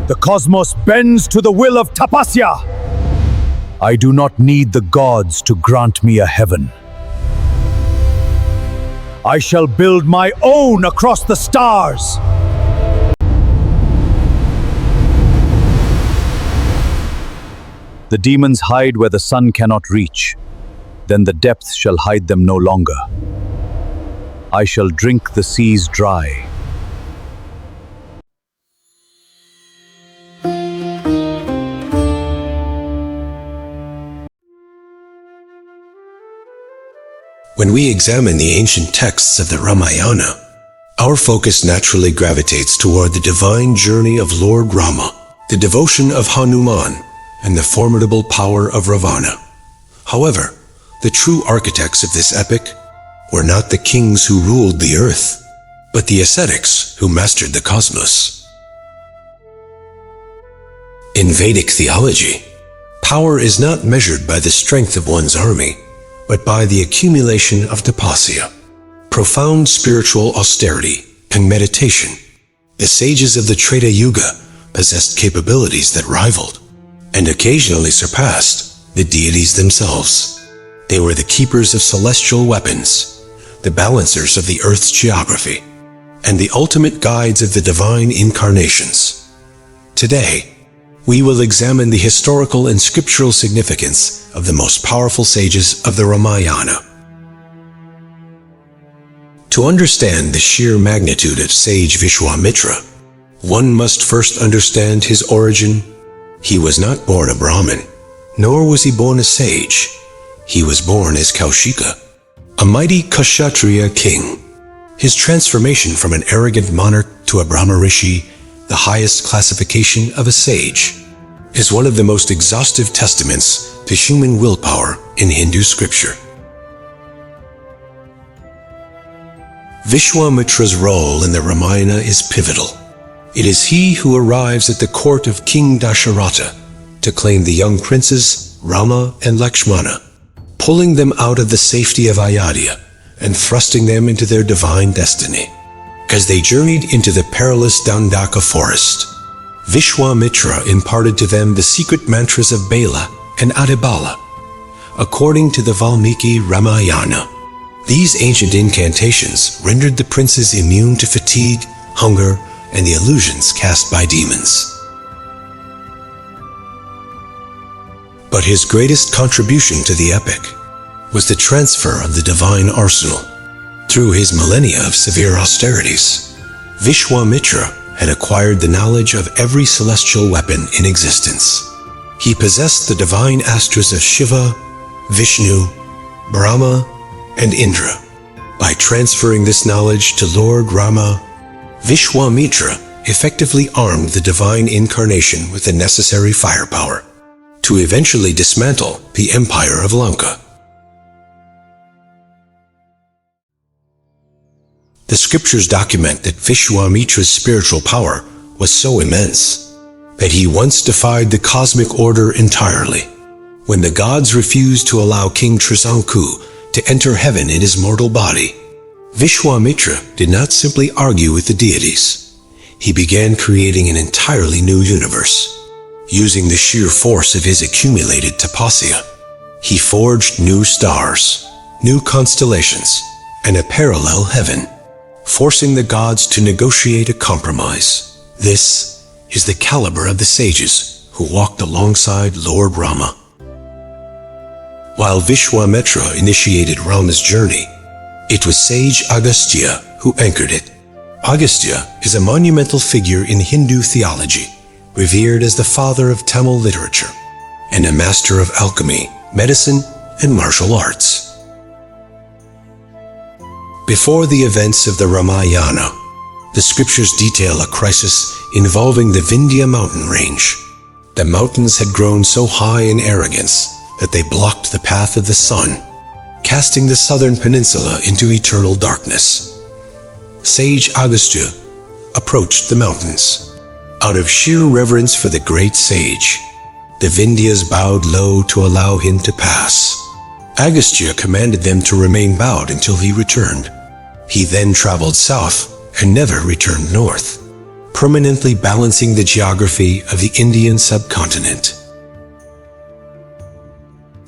The cosmos bends to the will of Tapasya. I do not need the gods to grant me a heaven. I shall build my own across the stars. The demons hide where the sun cannot reach. Then the depths shall hide them no longer. I shall drink the seas dry. When we examine the ancient texts of the Ramayana, our focus naturally gravitates toward the divine journey of Lord Rama, the devotion of Hanuman, and the formidable power of Ravana. However, the true architects of this epic were not the kings who ruled the earth, but the ascetics who mastered the cosmos. In Vedic theology, power is not measured by the strength of one's army, but by the accumulation of tapasya, profound spiritual austerity and meditation. The sages of the Treta Yuga possessed capabilities that rivaled, and occasionally surpassed, the deities themselves. They were the keepers of celestial weapons, the balancers of the earth's geography, and the ultimate guides of the divine incarnations. Today, we will examine the historical and scriptural significance of the most powerful sages of the Ramayana. To understand the sheer magnitude of Sage Vishwamitra, one must first understand his origin. He was not born a Brahmin, nor was he born a sage. He was born as Kaushika, a mighty Kshatriya king. His transformation from an arrogant monarch to a Brahmarishi, the highest classification of a sage, is one of the most exhaustive testaments to human willpower in Hindu scripture. Vishwamitra's role in the Ramayana is pivotal. It is he who arrives at the court of King Dasharatha to claim the young princes Rama and Lakshmana, pulling them out of the safety of Ayodhya and thrusting them into their divine destiny. As they journeyed into the perilous Dandaka forest, Vishwamitra imparted to them the secret mantras of Bela and Adibala, according to the Valmiki Ramayana. These ancient incantations rendered the princes immune to fatigue, hunger, and the illusions cast by demons. But his greatest contribution to the epic was the transfer of the divine arsenal. Through his millennia of severe austerities, Vishwamitra had acquired the knowledge of every celestial weapon in existence. He possessed the divine astras of Shiva, Vishnu, Brahma, and Indra. By transferring this knowledge to Lord Rama, Vishwamitra effectively armed the divine incarnation with the necessary firepower to eventually dismantle the empire of Lanka. The scriptures document that Vishwamitra's spiritual power was so immense that he once defied the cosmic order entirely. When the gods refused to allow King Trisanku to enter heaven in his mortal body, Vishwamitra did not simply argue with the deities. He began creating an entirely new universe. Using the sheer force of his accumulated tapasya, he forged new stars, new constellations, and a parallel heaven, forcing the gods to negotiate a compromise. This is the caliber of the sages who walked alongside Lord Rama. While Vishwamitra initiated Rama's journey, it was sage Agastya who anchored it. Agastya is a monumental figure in Hindu theology, revered as the father of Tamil literature, and a master of alchemy, medicine, and martial arts. Before the events of the Ramayana, the scriptures detail a crisis involving the Vindhya mountain range. The mountains had grown so high in arrogance that they blocked the path of the sun, casting the southern peninsula into eternal darkness. Sage Agastya approached the mountains. Out of sheer reverence for the great sage, the Vindhyas bowed low to allow him to pass. Agastya commanded them to remain bowed until he returned. He then traveled south and never returned north. permanently balancing the geography of the Indian subcontinent.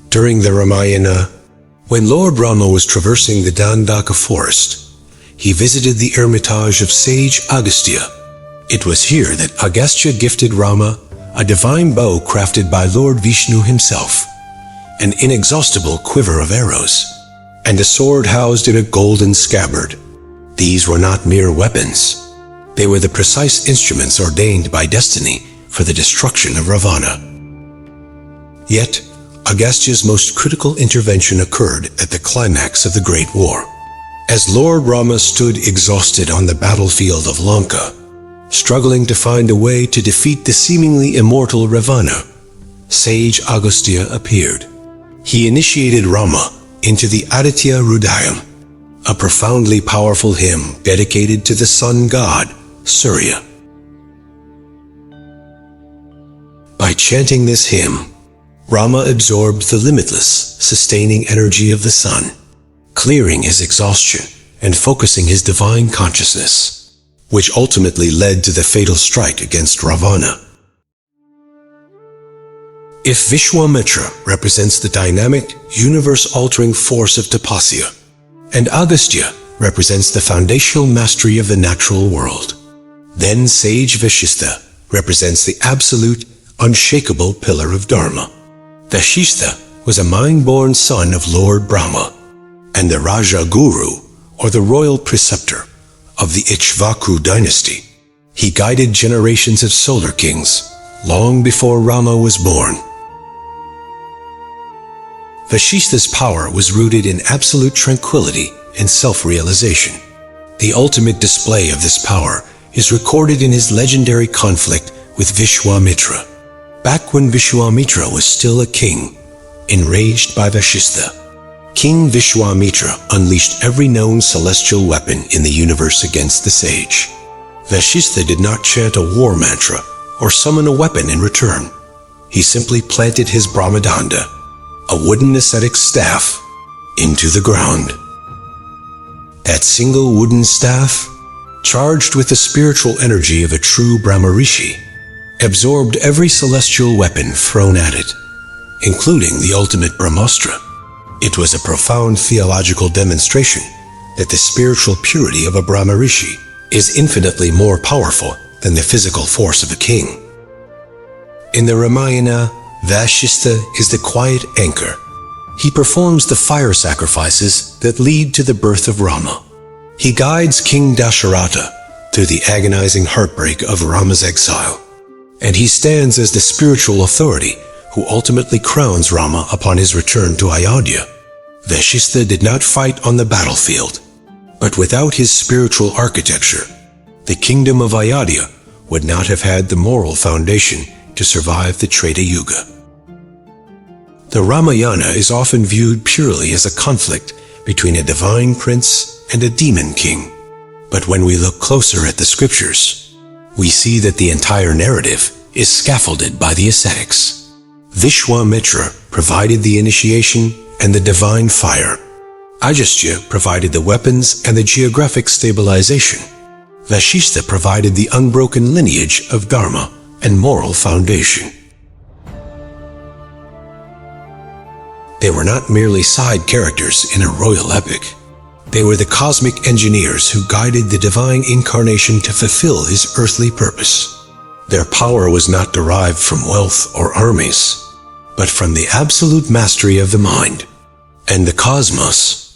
During the Ramayana, when Lord Rama was traversing the Dandaka forest, he visited the hermitage of sage Agastya. It was here that Agastya gifted Rama a divine bow crafted by Lord Vishnu himself, an inexhaustible quiver of arrows, and a sword housed in a golden scabbard. These were not mere weapons. They were the precise instruments ordained by destiny for the destruction of Ravana. Yet, Agastya's most critical intervention occurred at the climax of the Great War. As Lord Rama stood exhausted on the battlefield of Lanka, struggling to find a way to defeat the seemingly immortal Ravana, Sage Agastya appeared. He initiated Rama into the Aditya Hrudayam, a profoundly powerful hymn dedicated to the sun god, Surya. By chanting this hymn, Rama absorbed the limitless, sustaining energy of the sun, clearing his exhaustion and focusing his divine consciousness, which ultimately led to the fatal strike against Ravana. If Vishwamitra represents the dynamic, universe-altering force of Tapasya, and Agastya represents the foundational mastery of the natural world, then Sage Vashistha represents the absolute, unshakable pillar of Dharma. Vashistha was a mind-born son of Lord Brahma, and the Raja Guru, or the royal preceptor, of the Ikshvaku dynasty. He guided generations of solar kings long before Rama was born. Vashistha's power was rooted in absolute tranquility and self-realization. The ultimate display of this power is recorded in his legendary conflict with Vishwamitra. Back when Vishwamitra was still a king, enraged by Vashistha, King Vishwamitra unleashed every known celestial weapon in the universe against the sage. Vashistha did not chant a war mantra or summon a weapon in return. He simply planted his Brahmadanda, a wooden ascetic staff, into the ground. That single wooden staff, charged with the spiritual energy of a true Brahmarishi, absorbed every celestial weapon thrown at it, including the ultimate Brahmastra. It was a profound theological demonstration that the spiritual purity of a Brahmarishi is infinitely more powerful than the physical force of a king. In the Ramayana, Vashistha is the quiet anchor. He performs the fire sacrifices that lead to the birth of Rama. He guides King Dasharatha through the agonizing heartbreak of Rama's exile, and he stands as the spiritual authority who ultimately crowns Rama upon his return to Ayodhya. Vashistha did not fight on the battlefield, but without his spiritual architecture, the kingdom of Ayodhya would not have had the moral foundation to survive the Treta Yuga. The Ramayana is often viewed purely as a conflict between a divine prince and a demon king. But when we look closer at the scriptures, we see that the entire narrative is scaffolded by the ascetics. Vishwamitra provided the initiation and the divine fire. Agastya provided the weapons and the geographic stabilization. Vashistha provided the unbroken lineage of Dharma and moral foundation. They were not merely side characters in a royal epic. They were the cosmic engineers who guided the divine incarnation to fulfill his earthly purpose. Their power was not derived from wealth or armies, but from the absolute mastery of the mind. And the cosmos